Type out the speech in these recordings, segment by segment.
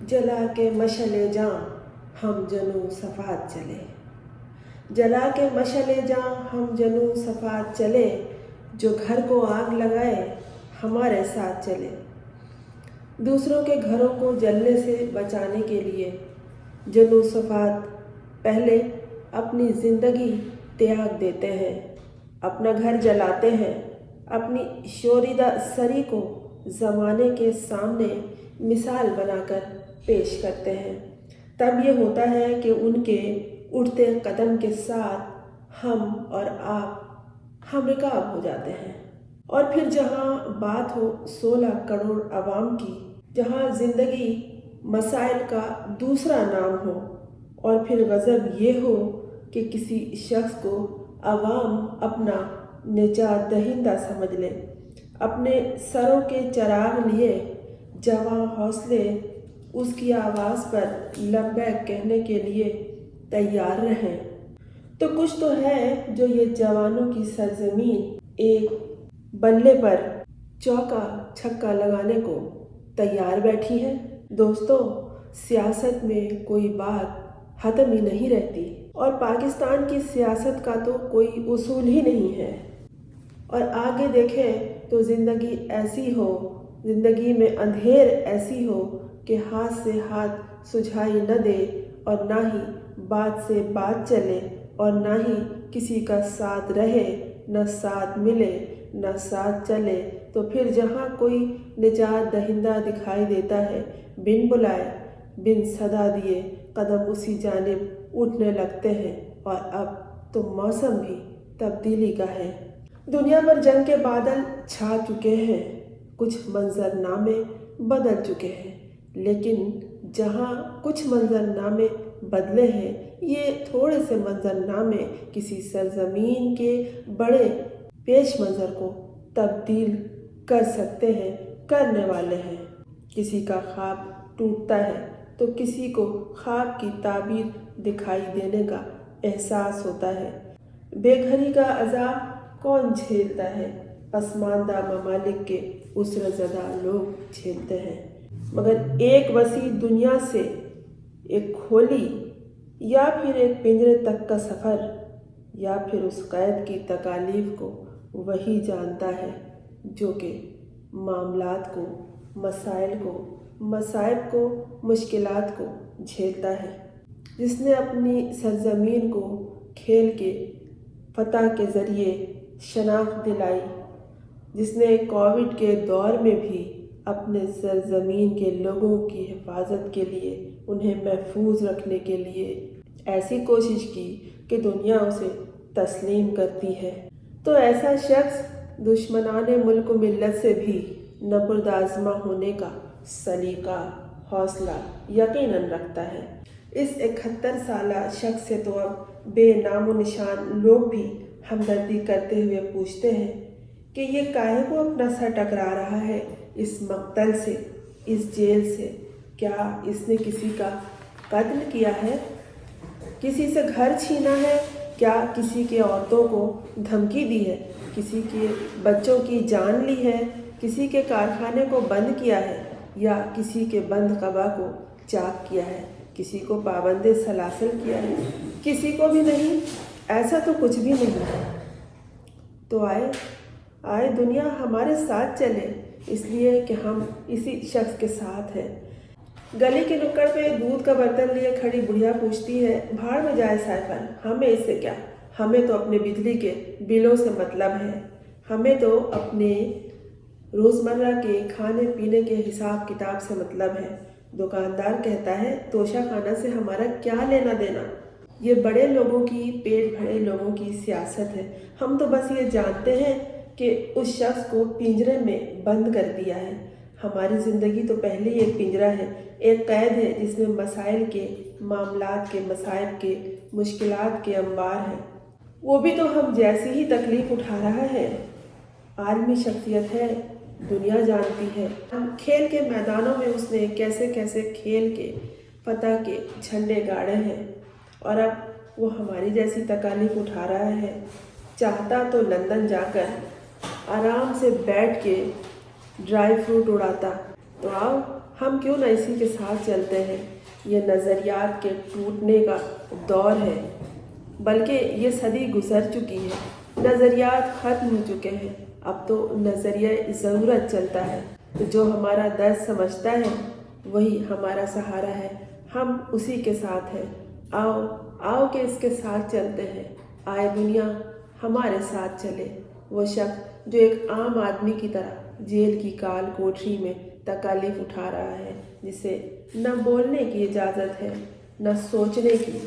जला के मशले जां हम जनू सफात चले, जला के मशले जां हम जनू सफात चले, जो घर को आग लगाए हमारे साथ चले। दूसरों के घरों को जलने से बचाने के लिए जनू सफात पहले अपनी ज़िंदगी त्याग देते हैं, अपना घर जलाते हैं, अपनी शोरीदा सरी को ज़माने के सामने मिसाल बनाकर पेश करते हैं। तब ये होता है कि उनके उठते कदम के साथ हम और आप हम रिकाब हो जाते हैं। और फिर जहाँ बात हो 16 करोड़ आवाम की, जहाँ ज़िंदगी मसाइल का दूसरा नाम हो, और फिर गज़ब ये हो कि किसी शख्स को आवाम अपना निजात दहिंदा समझ ले, अपने सरों के चराग लिए जवां हौसले उसकी आवाज़ पर लब्बैक कहने के लिए तैयार रहें। तो कुछ तो है जो ये जवानों की सरजमीन एक बल्ले पर चौका छक्का लगाने को तैयार बैठी है। दोस्तों, सियासत में कोई बात ख़त्म ही नहीं रहती, और पाकिस्तान की सियासत का तो कोई उसूल ही नहीं है। और आगे देखें तो ज़िंदगी ऐसी हो, ज़िंदगी में अंधेर ऐसी हो कि हाथ से हाथ सुझाई न दे, और ना ही बात से बात चले, और ना ही किसी का साथ रहे, न साथ मिले न साथ चले। तो फिर जहाँ कोई निजात दहिंदा दिखाई देता है, बिन बुलाए बिन सदा दिए कदम उसी जानिब उठने लगते हैं। और अब तो मौसम भी तब्दीली का है। दुनिया पर जंग के बादल छा चुके हैं, कुछ मंजरनामे बदल चुके हैं, लेकिन जहाँ कुछ मंजरनामे बदले हैं, ये थोड़े से मंजरनामे किसी सरजमीन के बड़े पेश मंजर को तब्दील कर सकते हैं, करने वाले हैं। किसी का ख्वाब टूटता है तो किसी को ख्वाब की ताबीर दिखाई देने का एहसास होता है। बेघरी का अजाब कौन झेलता है? पसमानदा ममालिक के उसरज़दा लोग झेलते हैं। मगर एक वसी दुनिया से एक खोली या फिर एक पिंजरे तक का सफ़र, या फिर उस कैद की तकालीफ को वही जानता है जो कि मामलात को, मसाइल को, मसाइब को, मुश्किलात को झेलता है। जिसने अपनी सरजमीन को खेल के फतह के ज़रिए शनाख्त दिलाई, जिसने कोविड के दौर में भी अपने सरजमीन के लोगों की हिफाजत के लिए, उन्हें महफूज रखने के लिए ऐसी कोशिश की कि दुनिया उसे तस्लीम करती है। तो ऐसा शख्स दुश्मनाने मुल्क व मिल्लत से भी नबर्दाज़मा होने का सलीका, हौसला यकीनन रखता है। इस 71 साला शख्स से तो अब बेनामो निशान लोग भी हमदर्दी करते हुए पूछते हैं कि ये काहे को अपना सर टकरा रहा है इस मक्तल से, इस जेल से? क्या इसने किसी का कत्ल किया है? किसी से घर छीना है? क्या किसी के औरतों को धमकी दी है? किसी के बच्चों की जान ली है? किसी के कारखाने को बंद किया है? या किसी के बंद कबा को चाक किया है? किसी को पाबंदे सलासल किया है? किसी को भी नहीं। ऐसा तो कुछ भी नहीं है। तो आए दुनिया हमारे साथ चले, इसलिए कि हम इसी शख्स के साथ हैं। गली के नुक्कड़ पे दूध का बर्तन लिए खड़ी बुढ़िया पूछती है, भाड़ में जाए साइफन, हमें इससे क्या? हमें तो अपने बिजली के बिलों से मतलब है, हमें तो अपने रोज़मर्रा के खाने पीने के हिसाब किताब से मतलब है। दुकानदार कहता है, तोशा खाना से हमारा क्या लेना देना? ये बड़े लोगों की, पेट भरे लोगों की सियासत है। हम तो बस ये जानते हैं कि उस शख्स को पिंजरे में बंद कर दिया है। हमारी ज़िंदगी तो पहले ही एक पिंजरा है, एक कैद है जिसमें मसाइल के, मामलात के, मसाइब के, मुश्किलात के अंबार हैं। वो भी तो हम जैसी ही तकलीफ़ उठा रहा है। आलमी शख्सियत है, दुनिया जानती है। हम खेल के मैदानों में उसने कैसे कैसे खेल के फतह के झंडे गाड़े हैं, और अब वो हमारी जैसी तकालीफ उठा रहा है। चाहता तो लंदन जाकर आराम से बैठ के ड्राई फ्रूट उड़ाता। तो आओ ہم کیوں نہ اسی کے ساتھ چلتے ہیں۔ یہ نظریات کے ٹوٹنے کا دور ہے، بلکہ یہ صدی گزر چکی ہے۔ نظریات ختم ہو چکے ہیں، اب تو نظریہ ضرورت چلتا ہے۔ جو ہمارا درد سمجھتا ہے وہی ہمارا سہارا ہے، ہم اسی کے ساتھ ہیں۔ آؤ کہ اس کے ساتھ چلتے ہیں۔ آئے دنیا ہمارے ساتھ چلے۔ وہ شخص جو ایک عام آدمی کی طرح جیل کی کال کوٹری میں تکالیف اٹھا رہا ہے، جسے نہ بولنے کی اجازت ہے، نہ سوچنے کی،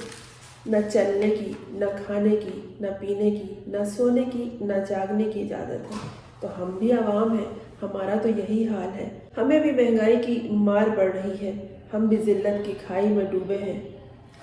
نہ چلنے کی، نہ کھانے کی، نہ پینے کی، نہ سونے کی، نہ جاگنے کی اجازت ہے۔ تو ہم بھی عوام ہیں، ہمارا تو یہی حال ہے۔ ہمیں بھی مہنگائی کی مار پڑ رہی ہے، ہم بھی ذلت کی کھائی میں ڈوبے ہیں،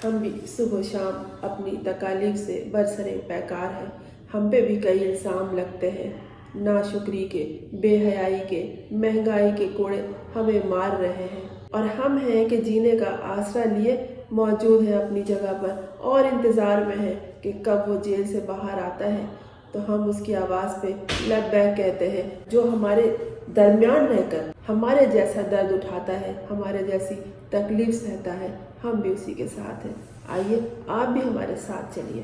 ہم بھی صبح و شام اپنی تکالیف سے برسرے پیکار ہیں۔ ہم پہ بھی کئی الزام لگتے ہیں، ناشکری کے، بے حیائی کے، مہنگائی کے کوڑے ہمیں مار رہے ہیں، اور ہم ہیں کہ جینے کا آسرا لیے موجود ہیں اپنی جگہ پر، اور انتظار میں ہیں کہ کب وہ جیل سے باہر آتا ہے تو ہم اس کی آواز پہ لبیک کہتے ہیں۔ جو ہمارے درمیان رہ کر ہمارے جیسا درد اٹھاتا ہے، ہمارے جیسی تکلیف سہتا ہے، ہم بھی اسی کے ساتھ ہیں۔ آئیے آپ بھی ہمارے ساتھ چلیے۔